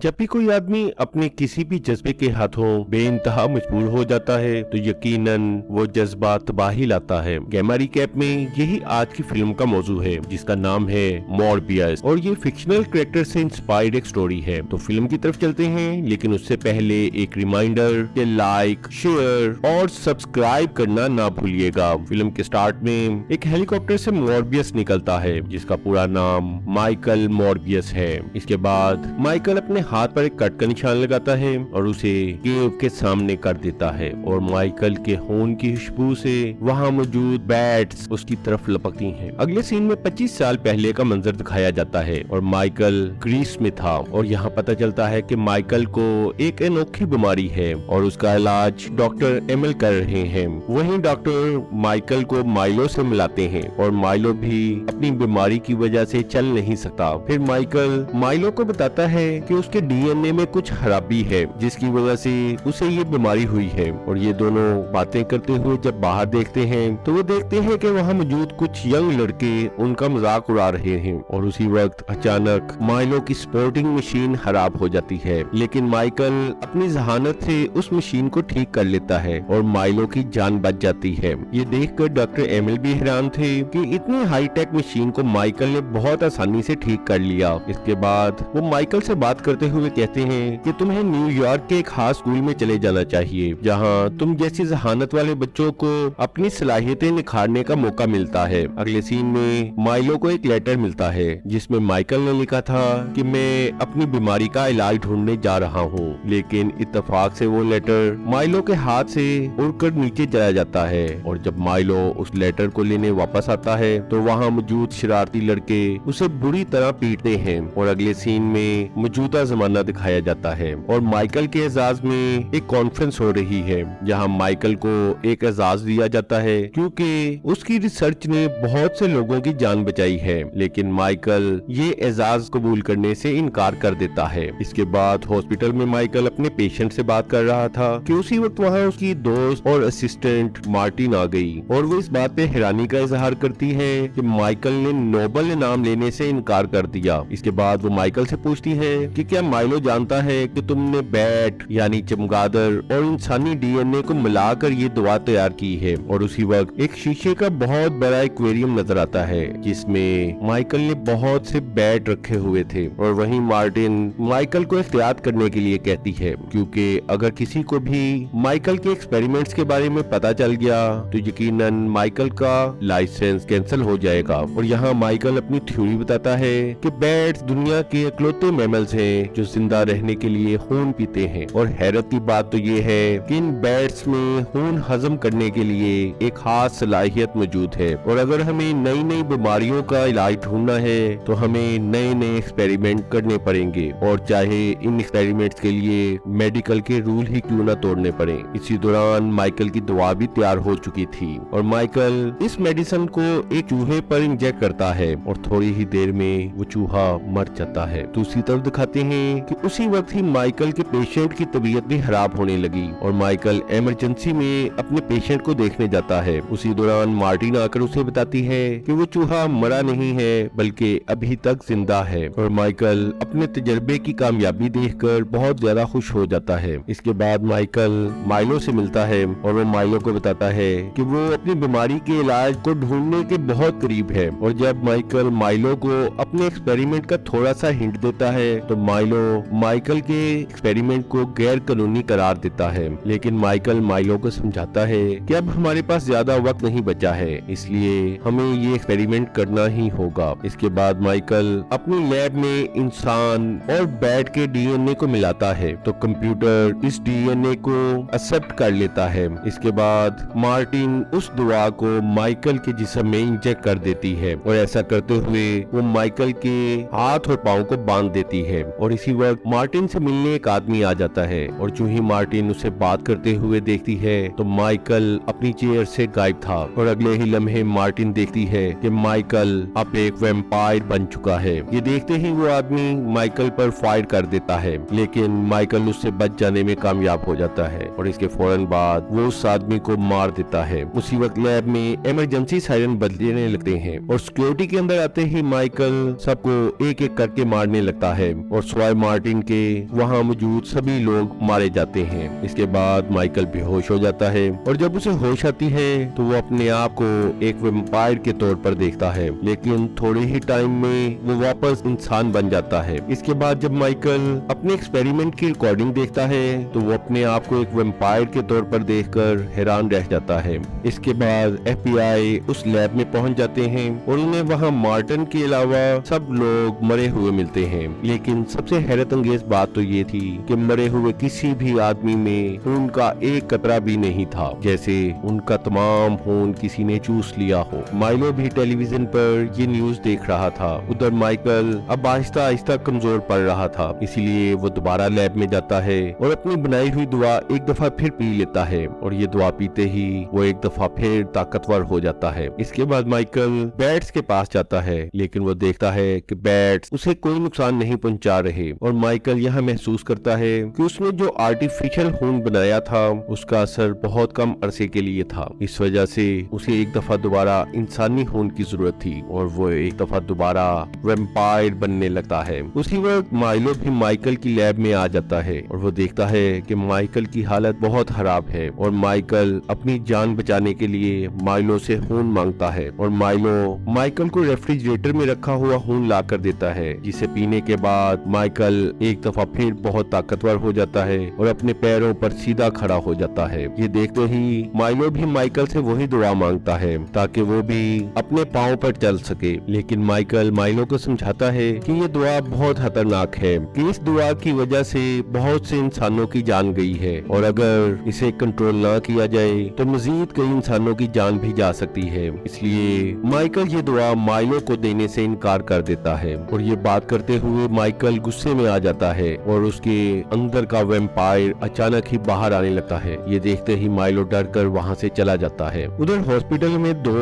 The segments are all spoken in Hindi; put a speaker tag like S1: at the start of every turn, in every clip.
S1: जब भी कोई आदमी अपने किसी भी जज्बे के हाथों बेइंतहा मजबूर हो जाता है तो यकीनन वो जज्बा तबाही लाता है। गैमा रिकैप में यही आज की फिल्म का मौजू है जिसका नाम है मॉर्बियस और ये फिक्शनल कैरेक्टर से इंस्पायर्ड एक स्टोरी है। तो फिल्म की तरफ चलते हैं, लेकिन उससे पहले एक रिमाइंडर कि लाइक, शेयर और सब्सक्राइब करना ना भूलिएगा। फिल्म के स्टार्ट में एक हेलीकॉप्टर से मॉर्बियस निकलता है जिसका पूरा नाम माइकल मॉर्बियस है। इसके बाद माइकल अपने हाथ पर एक कट का निशान लगाता है और उसे केव के सामने कर देता है और माइकल के खून की खुशबू से वहाँ मौजूद बैट्स उसकी तरफ लपकती हैं। अगले सीन में 25 साल पहले का मंजर दिखाया जाता है और माइकल ग्रीस में था और यहाँ पता चलता है कि माइकल को एक अनोखी बीमारी है और उसका इलाज डॉक्टर एमएल कर रहे हैं। वहीं डॉक्टर माइकल को माइलो से मिलाते हैं और माइलो भी अपनी बीमारी की वजह से चल नहीं सकता। फिर माइकल माइलो को बताता है कि उसके डीएनए में कुछ खराबी है जिसकी वजह से उसे ये बीमारी हुई है और ये दोनों बातें करते हुए जब बाहर देखते हैं तो वो देखते हैं कि वहाँ मौजूद कुछ यंग लड़के उनका मजाक उड़ा रहे हैं और उसी वक्त अचानक माइलो की स्पोर्टिंग मशीन खराब हो जाती है, लेकिन माइकल अपनी जहानत से उस मशीन को ठीक कर लेता है और माइलो की जान बच जाती है। ये देखकर डॉक्टर एमिल भी हैरान थे कि इतनी हाईटेक मशीन को माइकल ने बहुत आसानी से ठीक कर लिया। इसके बाद वो माइकल से बात करते हुए कहते हैं कि तुम्हें न्यूयॉर्क के एक खास स्कूल में चले जाना चाहिए जहां तुम जैसी जहानत वाले बच्चों को अपनी सलाहियतें निखारने का मौका मिलता है। अगले सीन में माइलो को एक लेटर मिलता है जिसमें माइकल ने लिखा था कि मैं अपनी बीमारी का इलाज ढूंढने जा रहा हूँ, लेकिन इत्तेफाक से वो लेटर माइलो के हाथ से उड़कर नीचे चला जाता है और जब माइलो उस लेटर को लेने वापस आता है तो वहाँ मौजूद शरारती लड़के उसे बुरी तरह पीटते हैं और अगले सीन में मौजूदा जमाना दिखाया जाता है और माइकल के एजाज में एक कॉन्फ्रेंस हो रही है जहां माइकल को एक एजाज दिया जाता है क्योंकि उसकी रिसर्च ने बहुत से लोगों की जान बचाई है, लेकिन माइकल ये एजाज कबूल करने से इनकार कर देता है। इसके बाद हॉस्पिटल में माइकल अपने पेशेंट से बात कर रहा था कि उसी वक्त वहाँ उसकी दोस्त और असिस्टेंट मार्टिन आ गई और वो इस बात पे हैरानी का इजहार करती है कि माइकल ने नोबेल इनाम लेने से इनकार कर दिया। इसके बाद वो माइकल से पूछती है कि क्या माइलो जानता है कि तुमने बैट यानी चमगादड़ और इंसानी डीएनए को मिलाकर ये दवा तैयार की है। और उसी वक्त एक शीशे का बहुत बड़ा एक्वेरियम नजर आता है जिसमें माइकल ने बहुत से बैट रखे हुए थे और वहीं मार्टिन माइकल को एहतियात करने के लिए कहती है क्योंकि अगर किसी को भी माइकल के एक्सपेरिमेंट्स के बारे में पता चल गया तो यकीनन माइकल का लाइसेंस कैंसिल हो जाएगा। और यहाँ माइकल अपनी थ्योरी बताता है कि बैट्स दुनिया के इकलौते मैमल्स हैं जो जिंदा रहने के लिए खून पीते हैं और हैरत की बात तो ये है कि इन बैट्स में खून हजम करने के लिए एक खास सलाहियत मौजूद है और अगर हमें नई नई बीमारियों का इलाज ढूंढना है तो हमें नए नए एक्सपेरिमेंट करने पड़ेंगे और चाहे इन एक्सपेरिमेंट्स के लिए मेडिकल के रूल ही क्यों न तोड़ने पड़े। इसी दौरान माइकल की दवा भी तैयार हो चुकी थी और माइकल इस मेडिसिन को एक चूहे पर इंजेक्ट करता है और थोड़ी ही देर में वो चूहा मर जाता है। दूसरी तरफ दिखाते हैं कि उसी वक्त ही माइकल के पेशेंट की तबीयत भी खराब होने लगी और माइकल इमरजेंसी में अपने पेशेंट को देखने जाता है। उसी दौरान मार्टिन आकर उसे बताती है कि वो चूहा मरा नहीं है बल्कि अभी तक जिंदा है और माइकल अपने तजर्बे की कामयाबी देखकर बहुत ज्यादा खुश हो जाता है। इसके बाद माइकल माइलो से मिलता है और वो माइलो को बताता है कि वो अपनी बीमारी के इलाज को ढूंढने के बहुत करीब है और जब माइकल माइलो को अपने एक्सपेरिमेंट का थोड़ा सा हिंट देता है तो माइलो माइकल के एक्सपेरिमेंट को गैर कानूनी करार देता है, लेकिन माइकल माइलो को समझाता है कि अब हमारे पास ज्यादा वक्त नहीं बचा है, इसलिए हमें ये एक्सपेरिमेंट करना ही होगा। इसके बाद माइकल अपनी लैब में इंसान और बैट के डीएनए को मिलाता है तो कंप्यूटर इस डीएनए को एक्सेप्ट कर लेता है। इसके बाद मार्टिन उस दवा को माइकल के जिस्म में इंजेक्ट कर देती है और ऐसा करते हुए वो माइकल के हाथ और पाँव को बांध देती है और इसी वक्त मार्टिन से मिलने एक आदमी आ जाता है और जो ही मार्टिन उसे बात करते हुए देखती है तो माइकल अपनी चेयर से गायब था और अगले ही लम्हे मार्टिन देखती है कि माइकल अब एक वैम्पायर बन चुका है। ये देखते ही वो आदमी माइकल पर फायर कर देता है, लेकिन माइकल उससे बच जाने में कामयाब हो जाता है और इसके फौरन बाद वो उस आदमी को मार देता है। उसी वक्त लैब में इमरजेंसी सायरन बजने लगते हैं और सिक्योरिटी के अंदर आते ही माइकल सबको एक एक करके मारने लगता है और स्वाय मार्टिन के वहाँ मौजूद सभी लोग मारे जाते हैं। इसके बाद माइकल बेहोश हो जाता है और जब उसे होश आती है तो वो अपने आप को एक वैम्पायर के तौर पर देखता है, लेकिन थोड़े ही टाइम में वो वापस इंसान बन जाता है। इसके बाद जब माइकल अपने एक्सपेरिमेंट की रिकॉर्डिंग देखता है तो वो अपने आप को एक वैम्पायर के तौर पर देखकर हैरान रह जाता है। इसके बाद FBI उस लैब में पहुंच जाते हैं और उन्हें वहां मार्टिन के अलावा सब लोग मरे हुए मिलते हैं, लेकिन सबसे हैरत अंगेज बात तो ये थी कि मरे हुए किसी भी आदमी में खून का एक कतरा भी नहीं था, जैसे उनका तमाम खून किसी ने चूस लिया हो। माइलो भी टेलीविजन पर ये न्यूज देख रहा था। उधर माइकल अब आहिस्ता आहिस्ता कमजोर पड़ रहा था, इसीलिए वो दोबारा लैब में जाता है और अपनी बनाई हुई दुआ एक दफा फिर पी लेता है और ये दुआ पीते ही वो एक दफा फिर ताकतवर हो जाता है। इसके बाद माइकल बैट्स के पास जाता है, लेकिन वो देखता है कि बैट्स उसे कोई नुकसान नहीं पहुंचा रहे और माइकल यह महसूस करता है कि उसने जो आर्टिफिशियल खून बनाया था उसका असर बहुत कम अरसे के लिए था। इस वजह से उसे एक दफा दोबारा इंसानी खून की जरूरत थी और वो एक दफा दोबारा वैम्पायर बनने लगता है। उसी वक्त माइलो भी माइकल की लैब में आ जाता है और वो देखता है कि माइकल की हालत बहुत खराब है और माइकल अपनी जान बचाने के लिए माइलो से खून मांगता है और माइलो माइकल को रेफ्रिजरेटर में रखा हुआ खून ला कर देता है, जिसे पीने के बाद माइकल एक दफा फिर बहुत ताकतवर हो जाता है और अपने पैरों पर सीधा खड़ा हो जाता है। ये देखते ही माइलो भी माइकल से वही दुआ मांगता है ताकि वो भी अपने पाँव पर चल सके, लेकिन माइकल माइलो को समझाता है कि ये दुआ बहुत खतरनाक है, कि इस दुआ की वजह से बहुत से इंसानों की जान गई है और अगर इसे कंट्रोल ना किया जाए तो मजीद कई इंसानों की जान भी जा सकती है। इसलिए माइकल ये दुआ माइलो को देने से इनकार कर देता है और ये बात करते हुए माइकल गुस्से में आ जाता है और उसके अंदर का वैम्पायर अचानक ही बाहर आने लगता है। ये देखते ही माइलो डर कर वहाँ से चला जाता है। उधर हॉस्पिटल में दो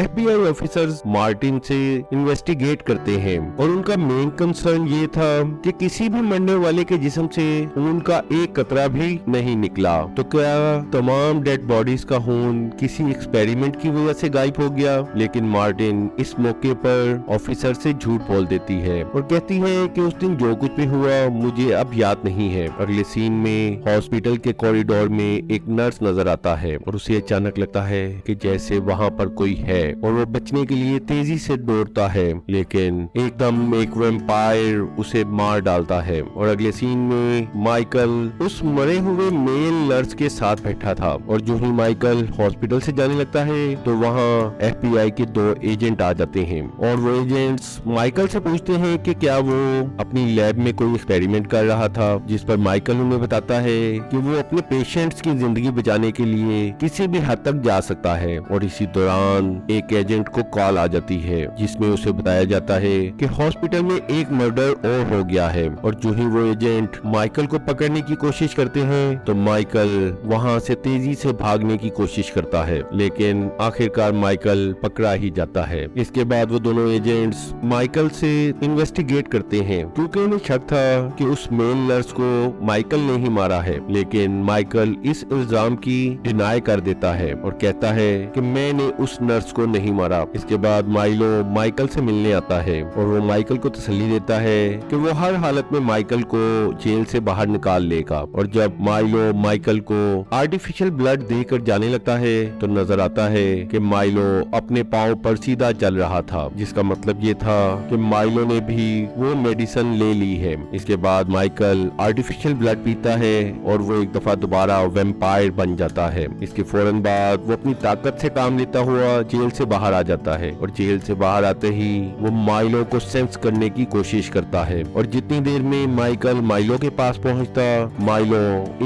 S1: FBI ऑफिसर्स मार्टिन से इन्वेस्टिगेट करते हैं और उनका मेन कंसर्न ये था कि किसी भी मरने वाले के जिस्म से खून का एक कतरा भी नहीं निकला, तो क्या तमाम डेड बॉडीज का खून किसी एक्सपेरिमेंट की वजह से गायब हो गया। लेकिन मार्टिन इस मौके पर ऑफिसर से झूठ बोल देती है और कहती है कि उस दिन जो कुछ भी हुआ मुझे अब याद नहीं है। अगले सीन में हॉस्पिटल के कॉरिडोर में एक नर्स नजर आता है और उसे अचानक लगता है कि जैसे वहाँ पर कोई है और वो बचने के लिए तेजी से दौड़ता है, लेकिन एकदम एक वैम्पायर उसे मार डालता है। और अगले सीन में माइकल उस मरे हुए मेल नर्स के साथ बैठा था और जो ही माइकल हॉस्पिटल से जाने लगता है तो वहाँ FBI के दो एजेंट आ जाते हैं और वो एजेंट्स माइकल से पूछते हैं कि क्या वो अपनी लैब में कोई एक्सपेरिमेंट कर रहा था, जिस पर माइकल उन्हें बताता है कि वो अपने पेशेंट्स की जिंदगी बचाने के लिए किसी भी हद तक जा सकता है। और इसी दौरान एक एजेंट को कॉल आ जाती है जिसमें उसे बताया जाता है कि हॉस्पिटल में एक मर्डर और हो गया है और जो ही वो एजेंट माइकल को पकड़ने की कोशिश करते हैं तो माइकल वहाँ से तेजी से भागने की कोशिश करता है, लेकिन आखिरकार माइकल पकड़ा ही जाता है। इसके बाद वो दोनों एजेंट्स माइकल से इन्वेस्टिगेट करते हैं क्योंकि उन्हें शक था कि उस मेल नर्स को माइकल ने ही मारा है, लेकिन माइकल इस इल्जाम की डिनाई कर देता है और कहता है कि मैंने उस नर्स को नहीं मारा। इसके बाद माइलो माइकल से मिलने आता है और वो माइकल को तसल्ली देता है कि वो हर हालत में माइकल को जेल से बाहर निकाल लेगा। और जब माइलो माइकल को आर्टिफिशियल ब्लड देकर जाने लगता है तो नजर आता है कि माइलो अपने पाँव पर सीधा चल रहा था, जिसका मतलब ये था कि माइलो ने भी वो मेडिसिन ले ली है। इसके बाद माइकल आर्टिफिशियल ब्लड पीता है और वो एक दफा दोबारा वैम्पायर बन जाता है। इसके फौरन बाद वो अपनी ताकत से काम लेता हुआ जेल से बाहर आ जाता है और जेल से बाहर आते ही वो माइलो को सेंस करने की कोशिश करता है और जितनी देर में माइकल माइलो के पास पहुंचता माइलो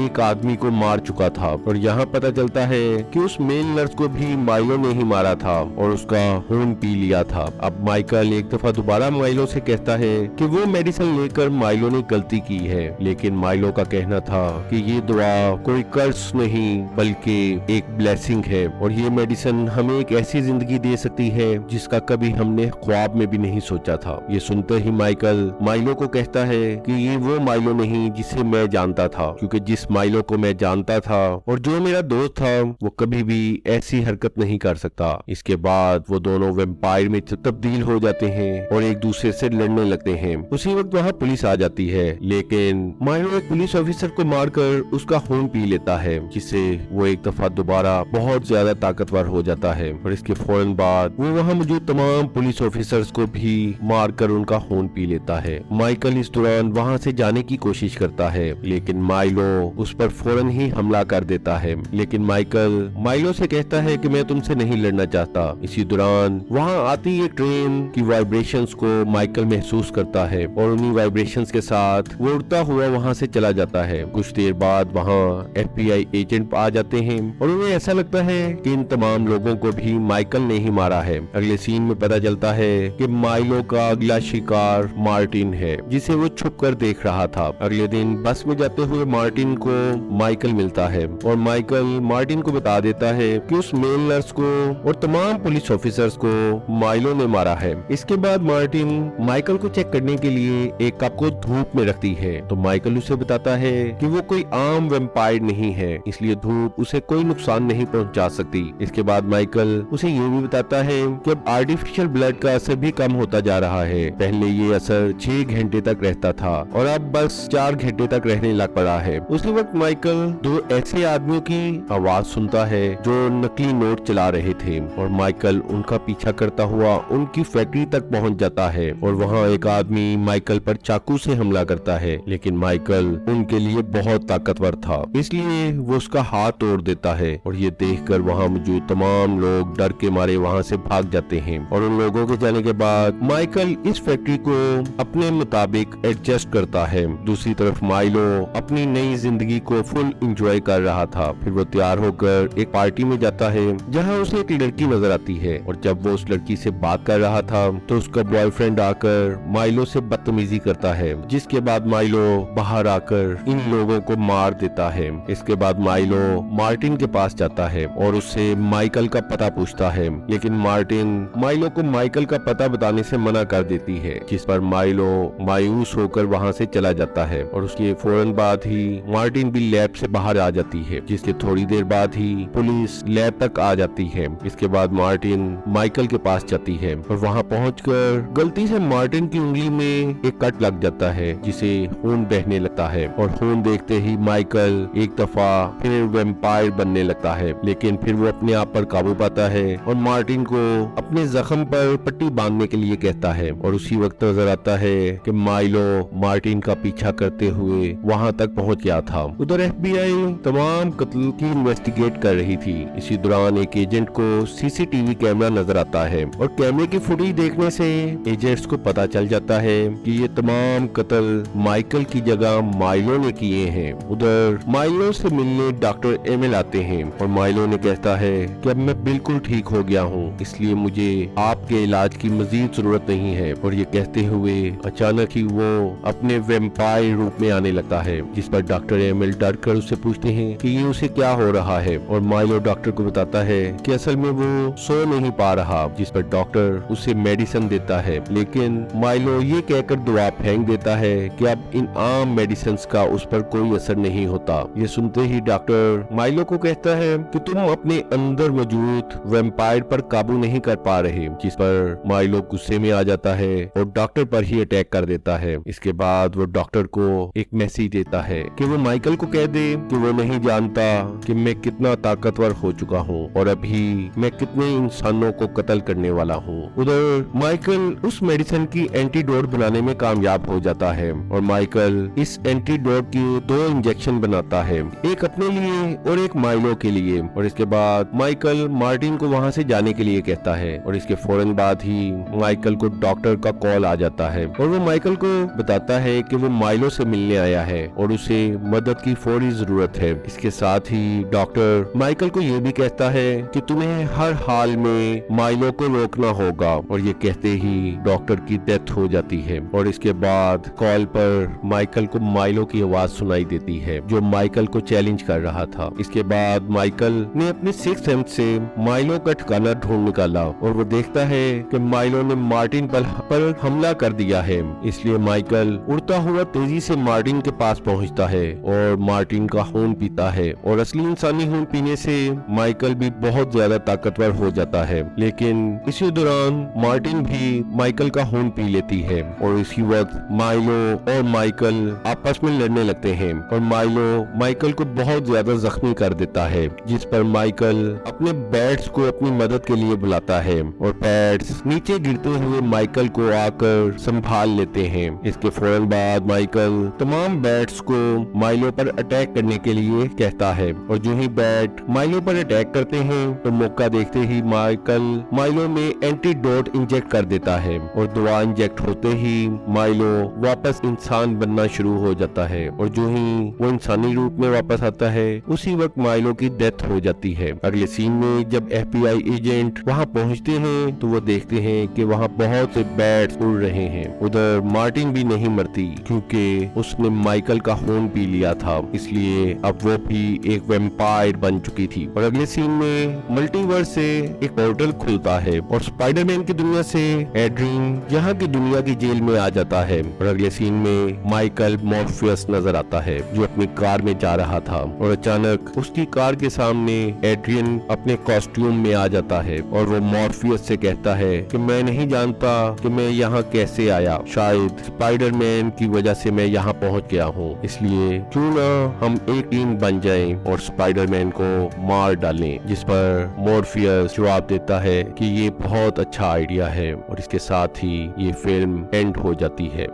S1: एक आदमी को मार चुका था और यहाँ पता चलता है कि उस मेल नर्स को भी माइलो ने ही मारा था और उसका खून पी लिया था। अब माइकल एक दफा दोबारा माइलो से कहता है कि वो मेडिसिन लेकर माइलो ने गलती की है, लेकिन माइलो का कहना था कि ये दुआ कोई कर्ज नहीं बल्कि एक ब्लेसिंग है और ये मेडिसिन हमें एक ऐसी जिंदगी दे सकती है जिसका कभी हमने ख्वाब में भी नहीं सोचा था। ये सुनते ही माइकल माइलो को कहता है कि ये वो माइलो नहीं जिसे मैं जानता था, क्योंकि जिस माइलो को मैं जानता था और जो मेरा दोस्त था वो कभी भी ऐसी हरकत नहीं कर सकता। इसके बाद वो दोनों वैम्पायर में तब्दील हो जाते हैं और एक दूसरे से लड़ने लगते हैं। उसी वक्त वहाँ पुलिस आ जाती है, लेकिन माइलो एक पुलिस ऑफिसर को मारकर उसका खून पी लेता है, जिससे वो एक दफा दोबारा बहुत ज्यादा ताकतवर हो जाता है। और इसके फौरन बाद वो वहाँ मौजूद तमाम पुलिस ऑफिसर्स को भी मारकर उनका खून पी लेता है। माइकल इस दौरान वहाँ से जाने की कोशिश करता है, लेकिन माइलो उस पर फौरन ही हमला कर देता है। लेकिन माइकल माइलो से कहता है कि मैं तुमसे नहीं लड़ना चाहता। इसी दौरान वहाँ आती एक ट्रेन की वाइब्रेशंस को माइकल महसूस करता है और उन्हीं वाइब्रेशंस के साथ वो उड़ता हुआ वहाँ से चला जाता है। कुछ देर बाद वहाँ FBI एजेंट आ जाते हैं और उन्हें ऐसा लगता है कि इन तमाम लोगों को भी माइकल ने ही मारा है। अगले सीन में पता चलता है कि माइलो का अगला शिकार मार्टिन है, जिसे वो छुप कर देख रहा था। अगले दिन बस में जाते हुए मार्टिन को माइकल मिलता है और माइकल मार्टिन को बता देता है कि उस मेल नर्स को और तमाम पुलिस ऑफिसर्स को माइलो ने मारा है। इसके बाद मार्टिन माइकल को चेक करने के लिए एक कप को धूप में रखती है, तो माइकल उसे बताता है कि वो कोई आम वेम्पायर नहीं है, इसलिए धूप उसे कोई नुकसान नहीं पहुंचा सकती। इसके बाद माइकल उसे ये भी बताता है कि अब आर्टिफिशियल ब्लड का असर भी कम होता जा रहा है। पहले ये असर 6 घंटे तक रहता था और अब बस 4 घंटे तक रहने लग पड़ा है। उसी वक्त माइकल 2 ऐसे आदमियों की आवाज सुनता है जो नकली नोट चला रहे थे और माइकल उनका पीछा करता हुआ उनकी फैक्ट्री तक पहुंच जाता है और वहाँ एक आदमी माइकल पर चाकू से हमला करता है, लेकिन माइकल उनके लिए बहुत ताकतवर था, इसलिए वो उसका हाथ तोड़ देता है। और ये देखकर वहाँ मौजूद तमाम लोग डर के मारे वहाँ से भाग जाते हैं और उन लोगों के जाने के बाद माइकल इस फैक्ट्री को अपने मुताबिक एडजस्ट करता है। दूसरी तरफ माइलो अपनी नई जिंदगी को फुल एंजॉय कर रहा था। फिर वो तैयार होकर एक पार्टी में जाता है जहाँ उसे एक लड़की नजर आती है और जब वो उस लड़की से बात कर रहा था तो उसका बॉयफ्रेंड आकर माइलो से बदतमीजी करता है, जिसके बाद माइलो बाहर आकर इन लोगों को मार देता है। इसके बाद माइलो मार्टिन के पास जाता है और उससे माइकल का पता पूछता है, लेकिन मार्टिन माइलो को माइकल का पता बताने से मना कर देती है, जिस पर माइलो मायूस होकर वहाँ से चला जाता है और उसके फौरन बाद ही मार्टिन भी लैब से बाहर आ जाती है, जिसके थोड़ी देर बाद ही पुलिस लैब तक आ जाती है। इसके बाद मार्टिन माइकल के पास जाती है और वहाँ पहुंचकर गलती से मार्टिन की उंगली में एक कट लग जाता है, जिसे खून बहने लगता है और खून देखते ही माइकल एक दफा फिर वेम्पायर बनने लगता है, लेकिन फिर वो अपने आप पर काबू पाता है और मार्टिन को अपने जख्म पर पट्टी बांधने के लिए कहता है। और उसी वक्त नजर आता है कि माइलो मार्टिन का पीछा करते हुए वहाँ तक पहुँच गया था। उधर FBI तमाम कत्ल की इन्वेस्टिगेट कर रही थी। इसी दौरान एक एजेंट को CCTV कैमरा नजर आता है और कैमरे की फुटेज देखने से एजेंट्स को पता चल जाता है कि ये तमाम कत्ल माइकल की जगह माइलो ने किए हैं। उधर माइलो से मिलने डॉक्टर एमिल आते हैं और माइलो ने कहता है कि अब मैं बिल्कुल ठीक हो गया हूँ, इसलिए मुझे आपके इलाज की मजीद जरूरत नहीं है। और ये कहते हुए अचानक ही वो अपने वेम्पायर रूप में आने लगता है, जिस पर डॉक्टर एमिल डर कर उससे पूछते हैं कि ये उसे क्या हो रहा है और माइलो डॉक्टर को बताता है कि असल में वो सो नहीं पा रहा, जिस पर डॉक्टर उसे मेडिसिन देता है, लेकिन माइलो ये कहकर दवा फेंक देता है कि अब इन आम मेडिसिन का उस पर कोई असर नहीं होता। ये सुनते ही डॉक्टर माइलो को कहता है कि तुम अपने अंदर मौजूद वेम्पायर पर काबू नहीं कर पा रहे, जिस पर माइलो गुस्से में आ जाता है और डॉक्टर पर ही अटैक कर देता है। इसके बाद वो डॉक्टर को एक मैसेज देता है कि वो माइकल को कह दे कि वो नहीं जानता कि मैं कितना ताकतवर हो चुका हूँ और अभी मैं कितने इंसानों को कत्ल करने वाला हूँ। उधर माइकल उस मेडिसिन की एंटीडोट बनाने में कामयाब हो जाता है और माइकल इस एंटीडोट की 2 इंजेक्शन बनाता है, एक अपने लिए और एक माइलो के लिए। और इसके बाद माइकल मार्टिन को वहाँ से जाने के लिए कहता है और इसके फौरन बाद ही माइकल को डॉक्टर का कॉल आ जाता है और वो माइकल को बताता है कि वो माइलो से मिलने आया है और उसे मदद की फौरी जरूरत है। इसके साथ ही डॉक्टर माइकल को ये भी कहता है कि तुम्हें हर हाल में माइलो को रोकना होगा और ये कहते ही डॉक्टर की डेथ हो जाती है। और इसके बाद कॉल पर माइकल को माइलो की आवाज सुनाई देती है जो माइकल को चैलेंज कर रहा था। इसके बाद माइकल ने अपने 6th सेंस से माइलो का ठिकाना ढूंढ निकाला और वो देखता है कि माइलो ने मार्टिन पर हमला कर दिया है, इसलिए माइकल उड़ता हुआ तेजी से मार्टिन के पास पहुंचता है और मार्टिन का खून पीता है और असली इंसानी खून पीने से माइकल भी बहुत ज्यादा ताकतवर हो जाता है। लेकिन इसी दौरान मार्टिन भी माइकल का खून पी लेती है और इसी वक्त माइलो और माइकल आपस में लड़ने लगते हैं और माइलो माइकल को बहुत ज्यादा जख्मी कर देता है, जिस पर माइकल अपने बैट्स को अपनी मदद के लिए बुलाता है और बैट्स नीचे गिरते हुए माइकल को आकर संभाल लेते हैं। इसके फौरन बाद माइकल तमाम बैट्स को माइलो पर अटैक करने के लिए कहता है और जो ही बैट माइलो पर अटैक करते हैं तो मौका देखते ही माइकल माइलो में एंटीडोट इंजेक्ट कर देता है और दवा इंजेक्ट होते ही माइलो वापस इंसान बनना शुरू हो जाता है और जो ही वो इंसानी रूप में वापस आता है उसी वक्त माइलो की डेथ हो जाती है। अगले सीन में जब FBI एजेंट वहाँ पहुँचते हैं तो वो देखते हैं कि वहाँ बहुत से बैट्स उड़ रहे हैं। उधर मार्टिन भी नहीं मरती क्योंकि उसने माइकल का खून पी लिया था, इसलिए अब वो भी एक वैम्पायर बन चुकी थी। और अगले सीन में मल्टीवर्स से एक पोर्टल खुलता है और स्पाइडरमैन की दुनिया से एड्रिन यहाँ की दुनिया की जेल में आ जाता है। और अगले सीन में माइकल मॉर्फियस नजर आता है जो अपनी कार में जा रहा था और अचानक उसकी कार के सामने एड्रियन अपने कॉस्ट्यूम में आ जाता है और वो मॉर्फियस से कहता है कि मैं नहीं जानता कि मैं यहाँ कैसे आया, शायद स्पाइडरमैन की वजह से मैं यहाँ पहुँच गया हूँ, इसलिए क्यों ना हम एक टीम बन जाएं और स्पाइडरमैन को मार डालें। जिस पर मॉर्फियस जवाब देता है कि ये बहुत अच्छा आइडिया है और इसके साथ ही ये फिल्म एंड हो जाती है।